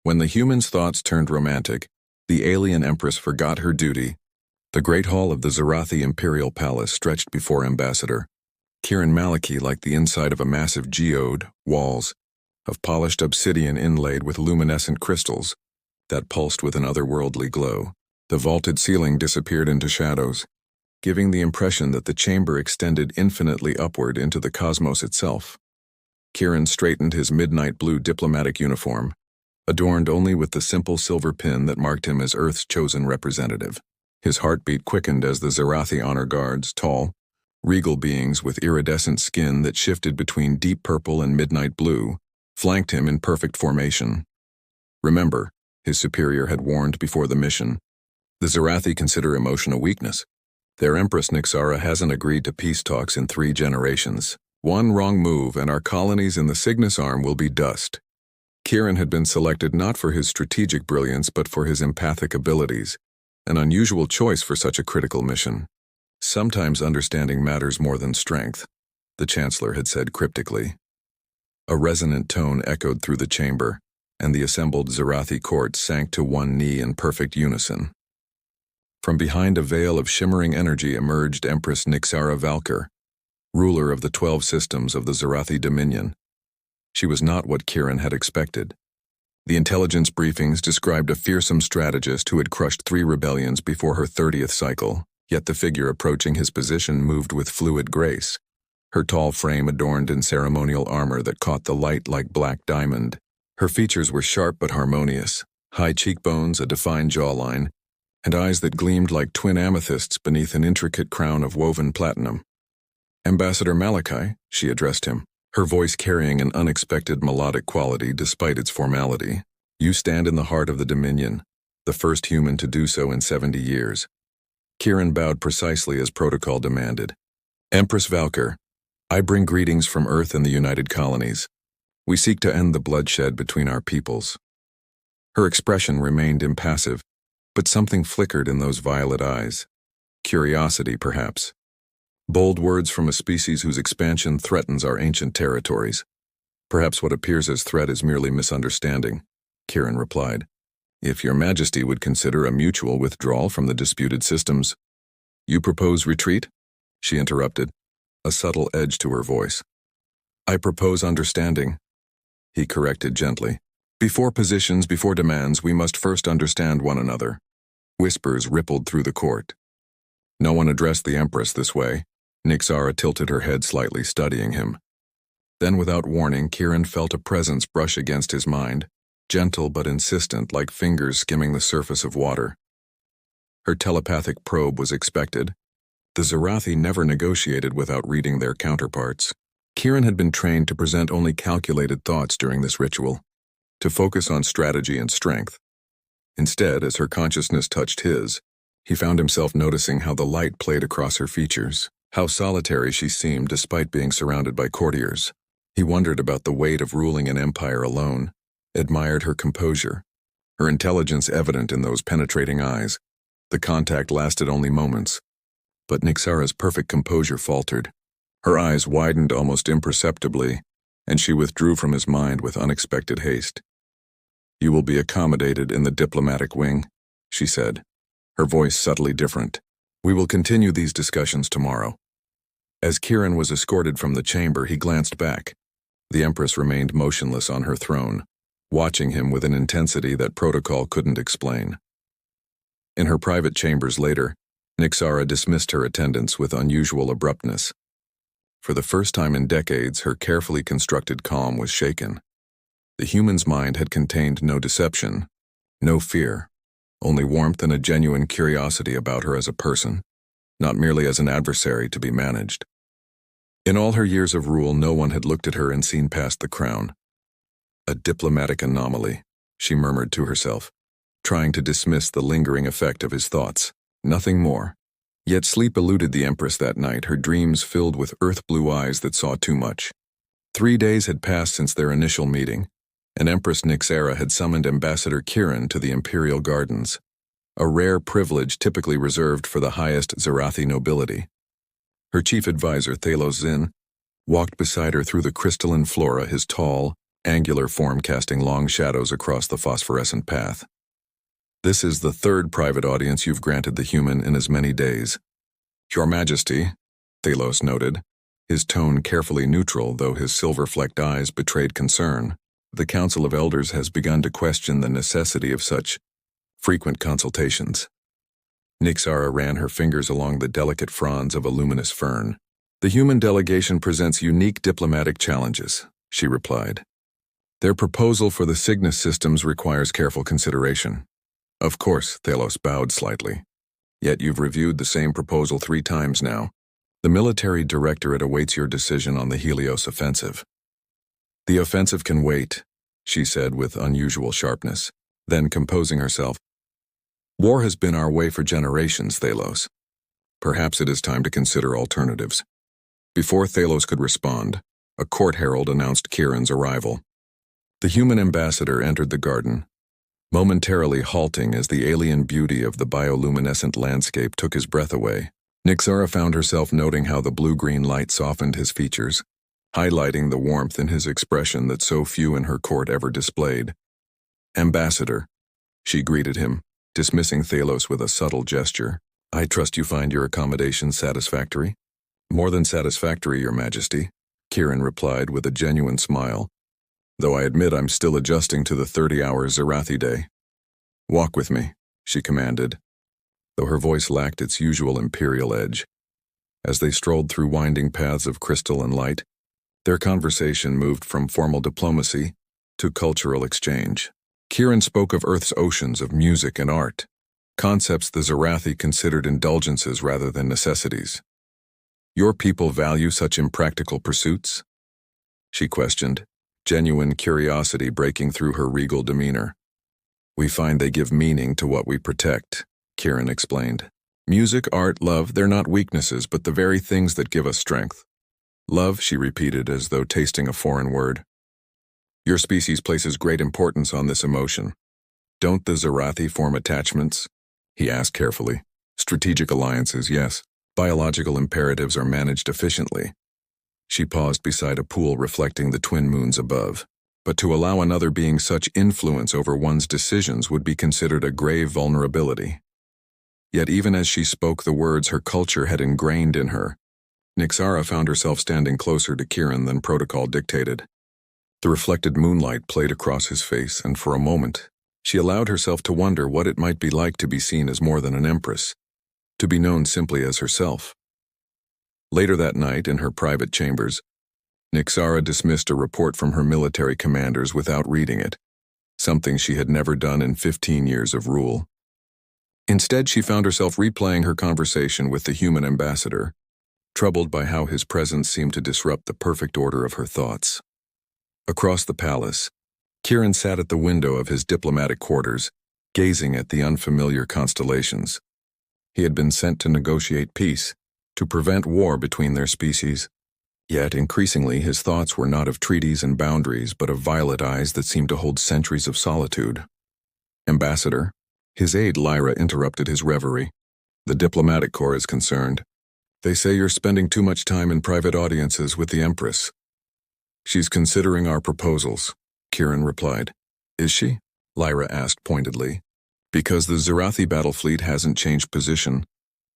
When the humans' thoughts turned romantic, the alien Empress forgot her duty. The great hall of the Zarathi Imperial Palace stretched before Ambassador Kiran Maliki like the inside of a massive geode, walls of polished obsidian inlaid with luminescent crystals that pulsed with an otherworldly glow. The vaulted ceiling disappeared into shadows, giving the impression that the chamber extended infinitely upward into the cosmos itself. Kiran straightened his midnight blue diplomatic uniform, adorned only with the simple silver pin that marked him as Earth's chosen representative. His heartbeat quickened as the Zarathi honor guards, tall, regal beings with iridescent skin that shifted between deep purple and midnight blue, flanked him in perfect formation. Remember, his superior had warned before the mission, the Zarathi consider emotion a weakness. Their Empress Nixara hasn't agreed to peace talks in 3 generations. One wrong move and our colonies in the Cygnus Arm will be dust. Kiran had been selected not for his strategic brilliance but for his empathic abilities, an unusual choice for such a critical mission. Sometimes understanding matters more than strength, the Chancellor had said cryptically. A resonant tone echoed through the chamber, and the assembled Zarathi court sank to one knee in perfect unison. From behind a veil of shimmering energy emerged Empress Nixara Valkyr, ruler of the 12 systems of the Zarathi Dominion. She was not what Kiran had expected. The intelligence briefings described a fearsome strategist who had crushed 3 rebellions before her 30th cycle, yet the figure approaching his position moved with fluid grace, her tall frame adorned in ceremonial armor that caught the light like black diamond. Her features were sharp but harmonious, high cheekbones, a defined jawline, and eyes that gleamed like twin amethysts beneath an intricate crown of woven platinum. Ambassador Maliki, she addressed him, her voice carrying an unexpected melodic quality despite its formality. You stand in the heart of the Dominion, the first human to do so in 70 years. Kiran bowed precisely as protocol demanded. Empress Valkyr, I bring greetings from Earth and the United Colonies. We seek to end the bloodshed between our peoples. Her expression remained impassive, but something flickered in those violet eyes. Curiosity, perhaps. Bold words from a species whose expansion threatens our ancient territories. Perhaps what appears as threat is merely misunderstanding, Kiran replied. If your Majesty would consider a mutual withdrawal from the disputed systems. You propose retreat? She interrupted, a subtle edge to her voice. I propose understanding, he corrected gently. Before positions, before demands, we must first understand one another. Whispers rippled through the court. No one addressed the Empress this way. Nixara tilted her head slightly, studying him. Then, without warning, Kiran felt a presence brush against his mind, gentle but insistent, like fingers skimming the surface of water. Her telepathic probe was expected. The Zarathi never negotiated without reading their counterparts. Kiran had been trained to present only calculated thoughts during this ritual, to focus on strategy and strength. Instead, as her consciousness touched his, he found himself noticing how the light played across her features, how solitary she seemed despite being surrounded by courtiers. He wondered about the weight of ruling an empire alone, admired her composure, her intelligence evident in those penetrating eyes. The contact lasted only moments, but Nixara's perfect composure faltered. Her eyes widened almost imperceptibly, and she withdrew from his mind with unexpected haste. You will be accommodated in the diplomatic wing, she said, her voice subtly different. We will continue these discussions tomorrow. As Kiran was escorted from the chamber, he glanced back. The Empress remained motionless on her throne, watching him with an intensity that protocol couldn't explain. In her private chambers later, Nixara dismissed her attendants with unusual abruptness. For the first time in decades, her carefully constructed calm was shaken. The human's mind had contained no deception, no fear, only warmth and a genuine curiosity about her as a person, not merely as an adversary to be managed. In all her years of rule, no one had looked at her and seen past the crown. A diplomatic anomaly, she murmured to herself, trying to dismiss the lingering effect of his thoughts. Nothing more. Yet sleep eluded the Empress that night, her dreams filled with earth-blue eyes that saw too much. 3 days had passed since their initial meeting, and Empress Nixara had summoned Ambassador Kiran to the Imperial Gardens, a rare privilege typically reserved for the highest Zarathi nobility. Her chief advisor, Thalos Zin, walked beside her through the crystalline flora, his tall, angular form casting long shadows across the phosphorescent path. This is the third private audience you've granted the human in as many days. Your Majesty, Thalos noted, his tone carefully neutral though his silver-flecked eyes betrayed concern. The Council of Elders has begun to question the necessity of such frequent consultations. Nyxara ran her fingers along the delicate fronds of a luminous fern. The human delegation presents unique diplomatic challenges, she replied. Their proposal for the Cygnus systems requires careful consideration. Of course, Thalos bowed slightly. Yet you've reviewed the same proposal 3 times now. The military directorate awaits your decision on the Helios offensive. The offensive can wait, she said with unusual sharpness. Then, composing herself, war has been our way for generations, Thalos. Perhaps it is time to consider alternatives. Before Thalos could respond, a court herald announced Kieran's arrival. The human ambassador entered the garden, momentarily halting as the alien beauty of the bioluminescent landscape took his breath away. Nyxara found herself noting how the blue-green light softened his features, highlighting the warmth in his expression that so few in her court ever displayed. Ambassador, she greeted him, dismissing Thalos with a subtle gesture. I trust you find your accommodations satisfactory? More than satisfactory, Your Majesty, Kieran replied with a genuine smile, though I admit I'm still adjusting to the 30-hour Zarathi day. Walk with me, she commanded, though her voice lacked its usual imperial edge. As they strolled through winding paths of crystal and light, their conversation moved from formal diplomacy to cultural exchange. Kieran spoke of Earth's oceans of music and art, concepts the Zarathi considered indulgences rather than necessities. Your people value such impractical pursuits? She questioned, genuine curiosity breaking through her regal demeanor. We find they give meaning to what we protect, Kieran explained. Music, art, love, they're not weaknesses, but the very things that give us strength. Love, she repeated as though tasting a foreign word. Your species places great importance on this emotion. Don't the Zarathi form attachments? He asked carefully. Strategic alliances, yes. Biological imperatives are managed efficiently. She paused beside a pool reflecting the twin moons above. But to allow another being such influence over one's decisions would be considered a grave vulnerability. Yet even as she spoke the words her culture had ingrained in her, Nyxara found herself standing closer to Kieran than protocol dictated. The reflected moonlight played across his face, and for a moment, she allowed herself to wonder what it might be like to be seen as more than an empress, to be known simply as herself. Later that night, in her private chambers, Nyxara dismissed a report from her military commanders without reading it, something she had never done in 15 years of rule. Instead, she found herself replaying her conversation with the human ambassador, troubled by how his presence seemed to disrupt the perfect order of her thoughts. Across the palace, Kieran sat at the window of his diplomatic quarters, gazing at the unfamiliar constellations. He had been sent to negotiate peace, to prevent war between their species. Yet, increasingly, his thoughts were not of treaties and boundaries, but of violet eyes that seemed to hold centuries of solitude. Ambassador, his aide Lyra interrupted his reverie. The diplomatic corps is concerned. They say you're spending too much time in private audiences with the Empress. She's considering our proposals, Kieran replied. Is she? Lyra asked pointedly. Because the Zarathi battle fleet hasn't changed position,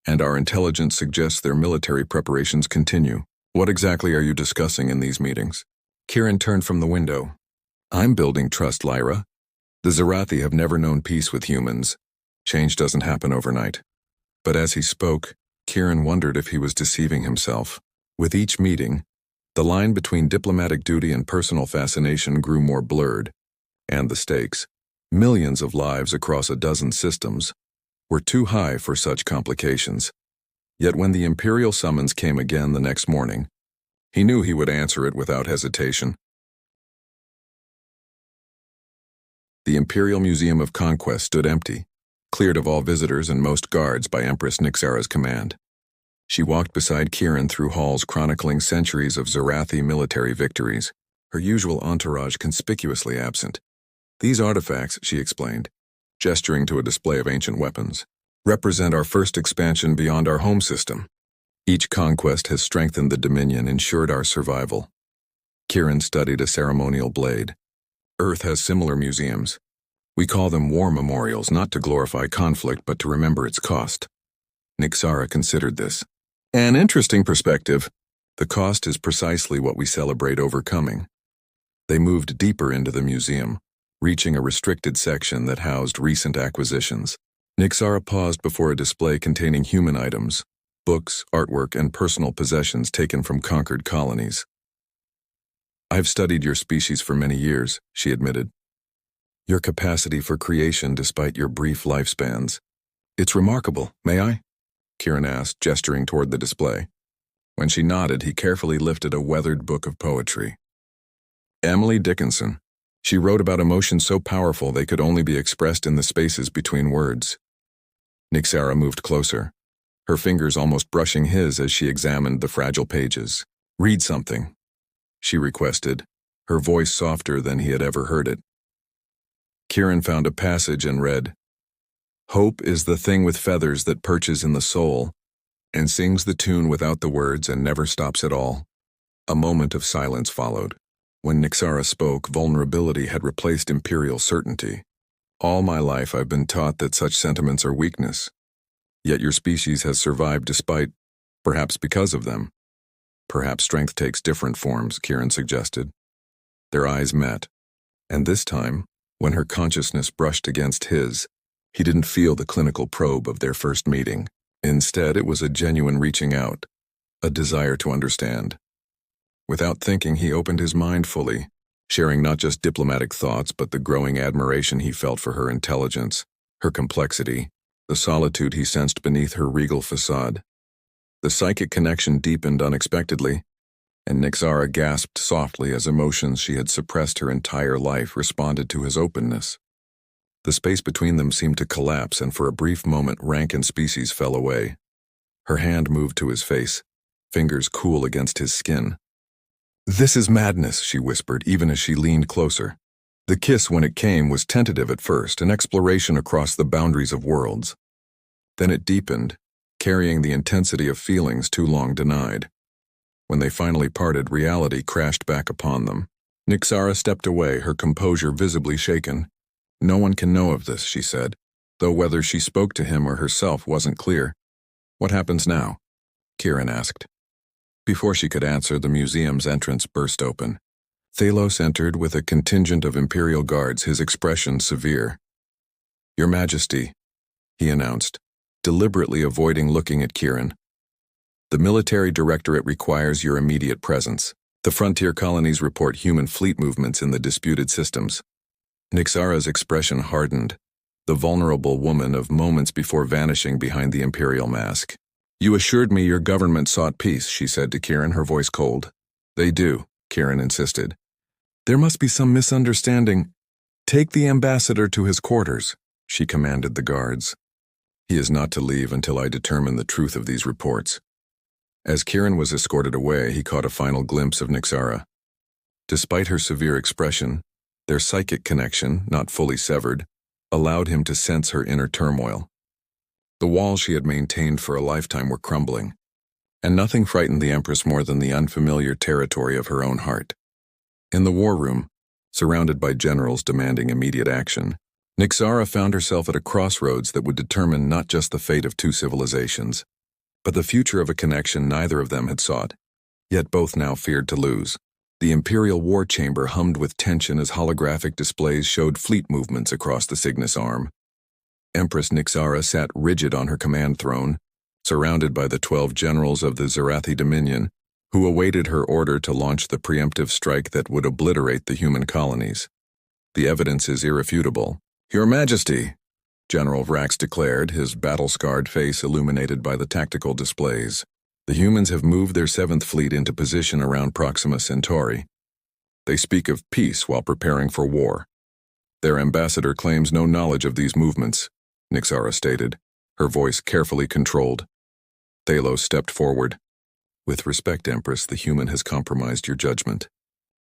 and our intelligence suggests their military preparations continue. What exactly are you discussing in these meetings? Kieran turned from the window. I'm building trust, Lyra. The Zarathi have never known peace with humans. Change doesn't happen overnight. But as he spoke, Kieran wondered if he was deceiving himself. With each meeting, the line between diplomatic duty and personal fascination grew more blurred, and the stakes, millions of lives across a dozen systems, were too high for such complications. Yet when the Imperial summons came again the next morning, he knew he would answer it without hesitation. The Imperial Museum of Conquest stood empty, cleared of all visitors and most guards by Empress Nyxara's command. She walked beside Kieran through halls chronicling centuries of Zarathi military victories, her usual entourage conspicuously absent. These artifacts, she explained, gesturing to a display of ancient weapons, represent our first expansion beyond our home system. Each conquest has strengthened the Dominion, ensured our survival. Kieran studied a ceremonial blade. Earth has similar museums. We call them war memorials, not to glorify conflict, but to remember its cost. Nixara considered this. An interesting perspective. The cost is precisely what we celebrate overcoming. They moved deeper into the museum, reaching a restricted section that housed recent acquisitions. Nixara paused before a display containing human items, books, artwork, and personal possessions taken from conquered colonies. I've studied your species for many years, she admitted. Your capacity for creation despite your brief lifespans. It's remarkable, may I? Kieran asked, gesturing toward the display. When she nodded, he carefully lifted a weathered book of poetry. Emily Dickinson. She wrote about emotions so powerful they could only be expressed in the spaces between words. Nixara moved closer, her fingers almost brushing his as she examined the fragile pages. Read something, she requested, her voice softer than he had ever heard it. Kieran found a passage and read, "Hope is the thing with feathers that perches in the soul, and sings the tune without the words and never stops at all." A moment of silence followed. When Nixara spoke, vulnerability had replaced imperial certainty. All my life I've been taught that such sentiments are weakness. Yet your species has survived despite, perhaps because of them. Perhaps strength takes different forms, Kieran suggested. Their eyes met, and this time, when her consciousness brushed against his, he didn't feel the clinical probe of their first meeting. Instead, it was a genuine reaching out, a desire to understand. Without thinking, he opened his mind fully, sharing not just diplomatic thoughts but the growing admiration he felt for her intelligence, her complexity, the solitude he sensed beneath her regal facade. The psychic connection deepened unexpectedly, and Nixara gasped softly as emotions she had suppressed her entire life responded to his openness. The space between them seemed to collapse, and for a brief moment rank and species fell away. Her hand moved to his face, fingers cool against his skin. "This is madness," she whispered, even as she leaned closer. The kiss, when it came, was tentative at first, an exploration across the boundaries of worlds. Then it deepened, carrying the intensity of feelings too long denied. When they finally parted, reality crashed back upon them. Nixara stepped away, her composure visibly shaken. "No one can know of this," she said, though whether she spoke to him or herself wasn't clear. "What happens now?" Kieran asked. Before she could answer, the museum's entrance burst open. Thalos entered with a contingent of Imperial guards, his expression severe. "Your Majesty," he announced, deliberately avoiding looking at Kieran. "The military directorate requires your immediate presence. The frontier colonies report human fleet movements in the disputed systems." Nixara's expression hardened, the vulnerable woman of moments before vanishing behind the Imperial mask. "You assured me your government sought peace," she said to Kieran, her voice cold. "They do," Kieran insisted. "There must be some misunderstanding. Take the ambassador to his quarters," she commanded the guards. "He is not to leave until I determine the truth of these reports." As Kieran was escorted away, he caught a final glimpse of Nixara. Despite her severe expression, their psychic connection, not fully severed, allowed him to sense her inner turmoil. The walls she had maintained for a lifetime were crumbling, and nothing frightened the Empress more than the unfamiliar territory of her own heart. In the war room, surrounded by generals demanding immediate action, Nixara found herself at a crossroads that would determine not just the fate of two civilizations, but the future of a connection neither of them had sought, yet both now feared to lose. The Imperial war chamber hummed with tension as holographic displays showed fleet movements across the Cygnus arm. Empress Nixara sat rigid on her command throne, surrounded by the 12 generals of the Zarathi Dominion, who awaited her order to launch the preemptive strike that would obliterate the human colonies. "The evidence is irrefutable." "Your Majesty," General Vrax declared, his battle-scarred face illuminated by the tactical displays. "The humans have moved their 7th Fleet into position around Proxima Centauri. They speak of peace while preparing for war. Their ambassador claims no knowledge of these movements," Nixara stated, her voice carefully controlled. Thalos stepped forward. "With respect, Empress, the human has compromised your judgment.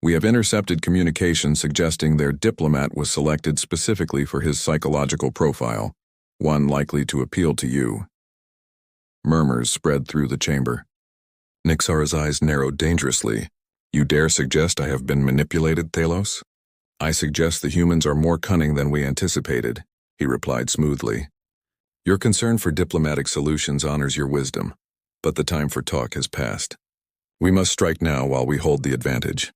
We have intercepted communication suggesting their diplomat was selected specifically for his psychological profile, one likely to appeal to you." Murmurs spread through the chamber. Nixara's eyes narrowed dangerously. You dare suggest I have been manipulated, Thalos? I suggest the humans are more cunning than we anticipated, he replied smoothly. Your concern for diplomatic solutions honors your wisdom, but the time for talk has passed. We must strike now while we hold the advantage.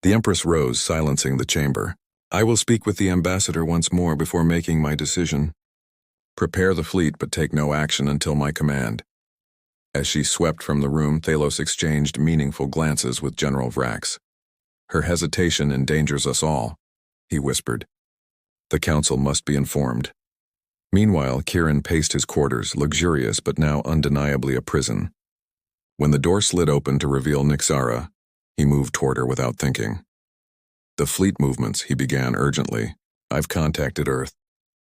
The Empress rose, silencing the chamber. I will speak with the ambassador once more before making my decision. Prepare the fleet, but take no action until my command. As she swept from the room, Thalos exchanged meaningful glances with General Vrax. Her hesitation endangers us all, he whispered. The council must be informed. Meanwhile, Kieran paced his quarters, luxurious but now undeniably a prison. When the door slid open to reveal Nyxara, he moved toward her without thinking. The fleet movements, he began urgently. I've contacted Earth.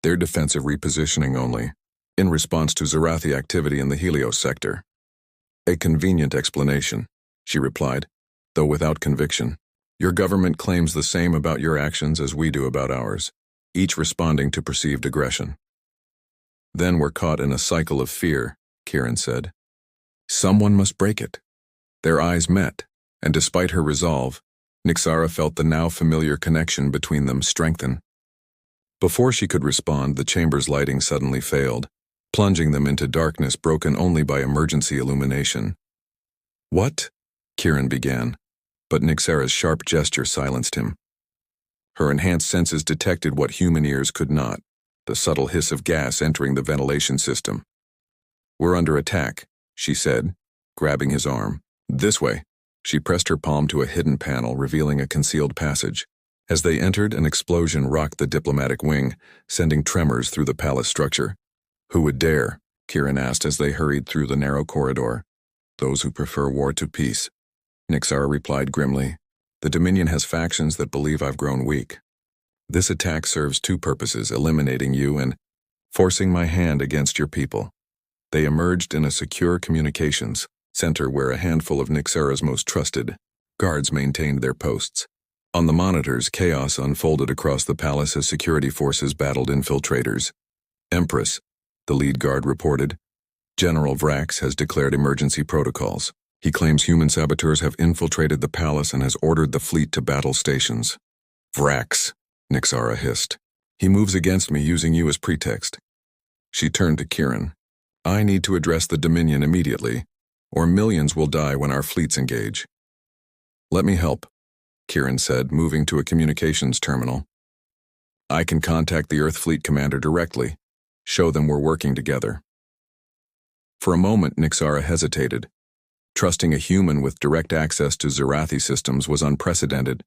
They're defensive repositioning only, in response to Zarathi activity in the Helios sector. A convenient explanation, she replied, though without conviction. Your government claims the same about your actions as we do about ours, each responding to perceived aggression. Then we're caught in a cycle of fear, Kieran said. Someone must break it. Their eyes met, and despite her resolve, Nyxara felt the now familiar connection between them strengthen. Before she could respond, the chamber's lighting suddenly failed, plunging them into darkness broken only by emergency illumination. What? Kieran began, but Nyxara's sharp gesture silenced him. Her enhanced senses detected what human ears could not, the subtle hiss of gas entering the ventilation system. We're under attack, she said, grabbing his arm. This way. She pressed her palm to a hidden panel, revealing a concealed passage. As they entered, an explosion rocked the diplomatic wing, sending tremors through the palace structure. Who would dare? Kieran asked as they hurried through the narrow corridor. Those who prefer war to peace. Nyxara replied grimly. The Dominion has factions that believe I've grown weak. This attack serves two purposes, eliminating you and forcing my hand against your people. They emerged in a secure communications center where a handful of Nyxara's most trusted guards maintained their posts. On the monitors, chaos unfolded across the palace as security forces battled infiltrators. Empress, the lead guard reported. General Vrax has declared emergency protocols. He claims human saboteurs have infiltrated the palace and has ordered the fleet to battle stations. Vrax, Nyxara hissed. He moves against me using you as pretext. She turned to Kieran. I need to address the Dominion immediately, or millions will die when our fleets engage. Let me help, Kieran said, moving to a communications terminal. I can contact the Earth Fleet Commander directly, show them we're working together. For a moment, Nyxara hesitated. Trusting a human with direct access to Zarathi systems was unprecedented.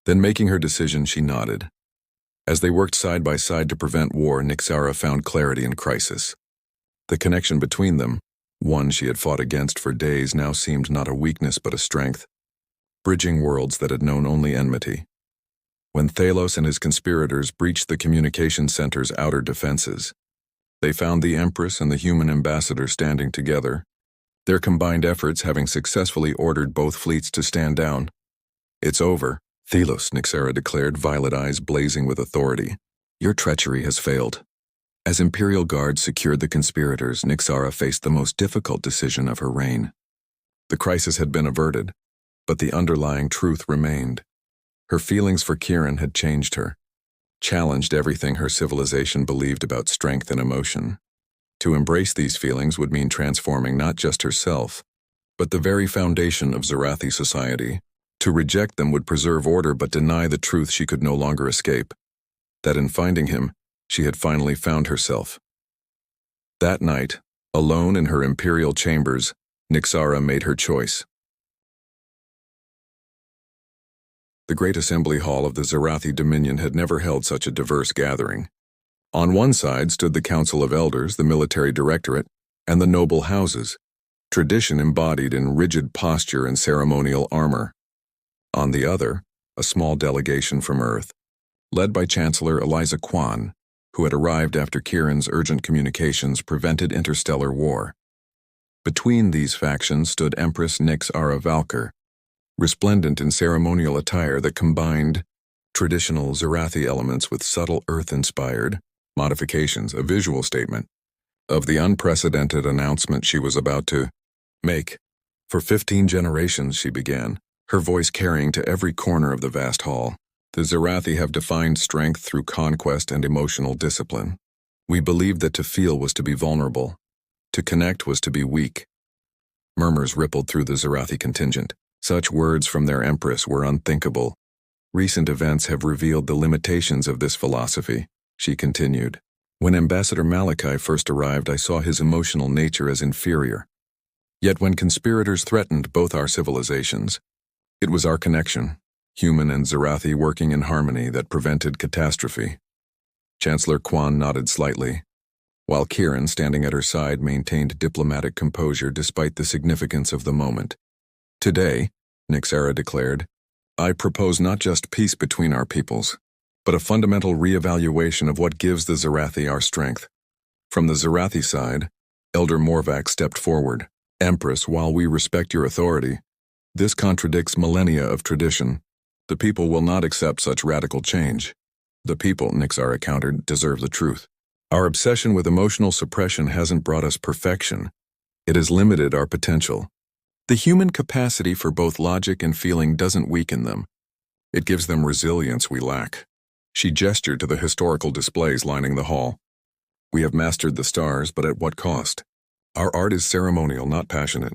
Then making her decision, she nodded. As they worked side by side to prevent war, Nyxara found clarity in crisis. The connection between them, one she had fought against for days, now seemed not a weakness but a strength, bridging worlds that had known only enmity. When Thalos and his conspirators breached the communication center's outer defenses, they found the Empress and the human ambassador standing together, their combined efforts having successfully ordered both fleets to stand down. It's over, Thalos, Nyxara declared, violet eyes blazing with authority. Your treachery has failed. As Imperial guards secured the conspirators, Nyxara faced the most difficult decision of her reign. The crisis had been averted, but the underlying truth remained. Her feelings for Kieran had changed her, challenged everything her civilization believed about strength and emotion. To embrace these feelings would mean transforming not just herself, but the very foundation of Zarathi society. To reject them would preserve order but deny the truth she could no longer escape, that in finding him, she had finally found herself. That night, alone in her imperial chambers, Nyxara made her choice. The great assembly hall of the Zarathi Dominion had never held such a diverse gathering. On one side stood the Council of Elders, the military directorate, and the noble houses, tradition embodied in rigid posture and ceremonial armor. On the other, a small delegation from Earth, led by Chancellor Eliza Kwan, who had arrived after Kieran's urgent communications prevented interstellar war. Between these factions stood Empress Nyxara Valkyr, resplendent in ceremonial attire that combined traditional Zarathi elements with subtle Earth-inspired modifications, a visual statement of the unprecedented announcement she was about to make. For 15 generations, she began, her voice carrying to every corner of the vast hall. The Zarathi have defined strength through conquest and emotional discipline. We believed that to feel was to be vulnerable. To connect was to be weak. Murmurs rippled through the Zarathi contingent. Such words from their Empress were unthinkable. Recent events have revealed the limitations of this philosophy, she continued. When Ambassador Malachi first arrived, I saw his emotional nature as inferior. Yet when conspirators threatened both our civilizations, it was our connection, human and Zarathi working in harmony, that prevented catastrophe. Chancellor Quan nodded slightly, while Kieran, standing at her side, maintained diplomatic composure despite the significance of the moment. Today, Nixara declared, I propose not just peace between our peoples, but a fundamental re-evaluation of what gives the Zarathi our strength. From the Zarathi side, Elder Morvac stepped forward. Empress, while we respect your authority, this contradicts millennia of tradition. The people will not accept such radical change. The people, Nixara countered, deserve the truth. Our obsession with emotional suppression hasn't brought us perfection. It has limited our potential. The human capacity for both logic and feeling doesn't weaken them. It gives them resilience we lack. She gestured to the historical displays lining the hall. We have mastered the stars, but at what cost? Our art is ceremonial, not passionate.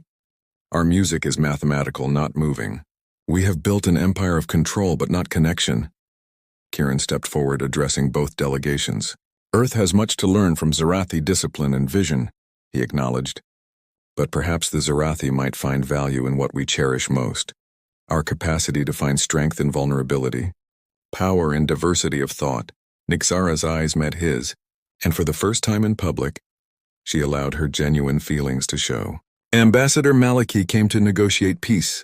Our music is mathematical, not moving. We have built an empire of control, but not connection. Kieran stepped forward, addressing both delegations. Earth has much to learn from Zarathi discipline and vision, he acknowledged. But perhaps the Zarathi might find value in what we cherish most. Our capacity to find strength in vulnerability. Power in diversity of thought. Nixara's eyes met his, and for the first time in public, she allowed her genuine feelings to show. Ambassador Malachi came to negotiate peace.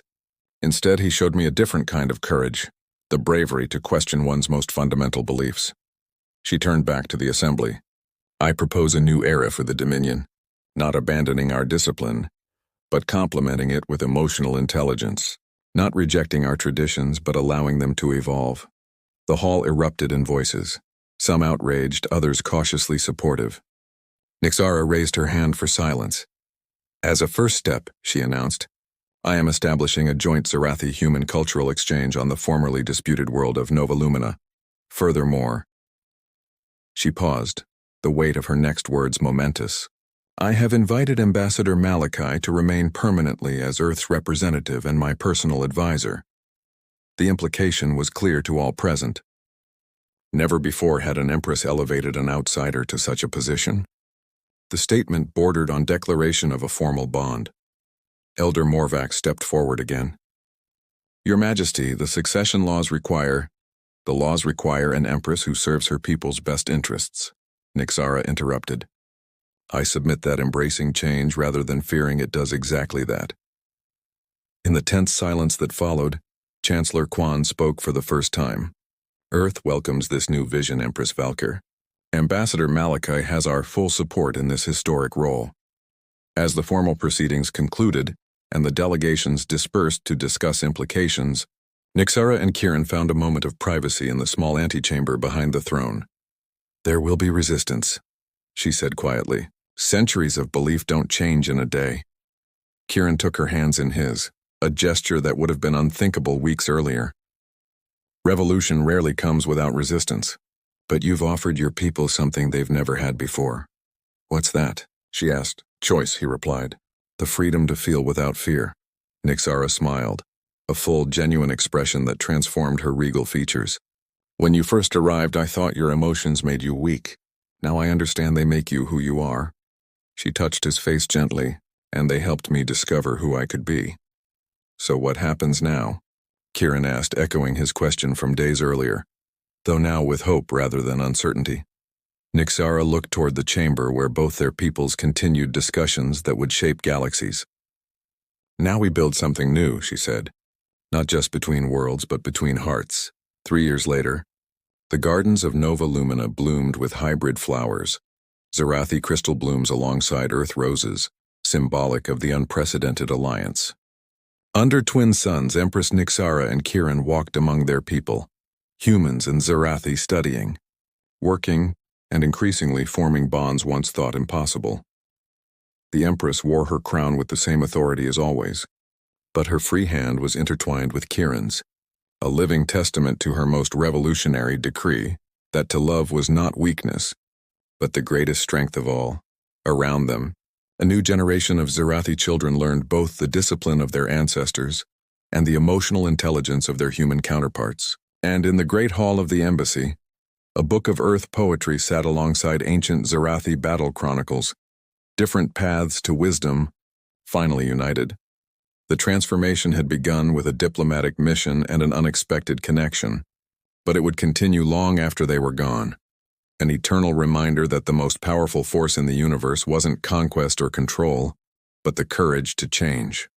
Instead, he showed me a different kind of courage, the bravery to question one's most fundamental beliefs. She turned back to the assembly. I propose a new era for the Dominion, not abandoning our discipline, but complementing it with emotional intelligence, not rejecting our traditions but allowing them to evolve. The hall erupted in voices, some outraged, others cautiously supportive. Nixara raised her hand for silence. As a first step, she announced, I am establishing a joint Zarathi human cultural exchange on the formerly disputed world of Nova Lumina. Furthermore, she paused, the weight of her next words momentous. I have invited Ambassador Malachi to remain permanently as Earth's representative and my personal advisor. The implication was clear to all present. Never before had an Empress elevated an outsider to such a position. The statement bordered on declaration of a formal bond. Elder Morvac stepped forward again. Your Majesty, the succession laws require an Empress who serves her people's best interests, Nixara interrupted. I submit that embracing change rather than fearing it does exactly that. In the tense silence that followed, Chancellor Quan spoke for the first time. Earth welcomes this new vision, Empress Valkyr. Ambassador Malachi has our full support in this historic role. As the formal proceedings concluded and the delegations dispersed to discuss implications, Nixara and Kieran found a moment of privacy in the small antechamber behind the throne. There will be resistance, she said quietly. Centuries of belief don't change in a day. Kieran took her hands in his, a gesture that would have been unthinkable weeks earlier. Revolution rarely comes without resistance, but you've offered your people something they've never had before. What's that? She asked. Choice, he replied. The freedom to feel without fear. Nixara smiled, a full, genuine expression that transformed her regal features. When you first arrived, I thought your emotions made you weak. Now I understand they make you who you are. She touched his face gently, and they helped me discover who I could be. So what happens now? Kieran asked, echoing his question from days earlier, though now with hope rather than uncertainty. Nixara looked toward the chamber where both their peoples continued discussions that would shape galaxies. Now we build something new, she said, not just between worlds but between hearts. 3 years later, the gardens of Nova Lumina bloomed with hybrid flowers, Zarathi crystal blooms alongside Earth roses, symbolic of the unprecedented alliance. Under twin suns, Empress Nixara and Kieran walked among their people, humans and Zarathi studying, working, and increasingly forming bonds once thought impossible. The Empress wore her crown with the same authority as always. but her free hand was intertwined with Kieran's, a living testament to her most revolutionary decree, that to love was not weakness, but the greatest strength of all. Around them, a new generation of Zirathi children learned both the discipline of their ancestors and the emotional intelligence of their human counterparts. And in the great hall of the embassy, a book of earth poetry sat alongside ancient Zirathi battle chronicles, different paths to wisdom, finally united. The transformation had begun with a diplomatic mission and an unexpected connection, but it would continue long after they were gone. An eternal reminder that the most powerful force in the universe wasn't conquest or control, but the courage to change.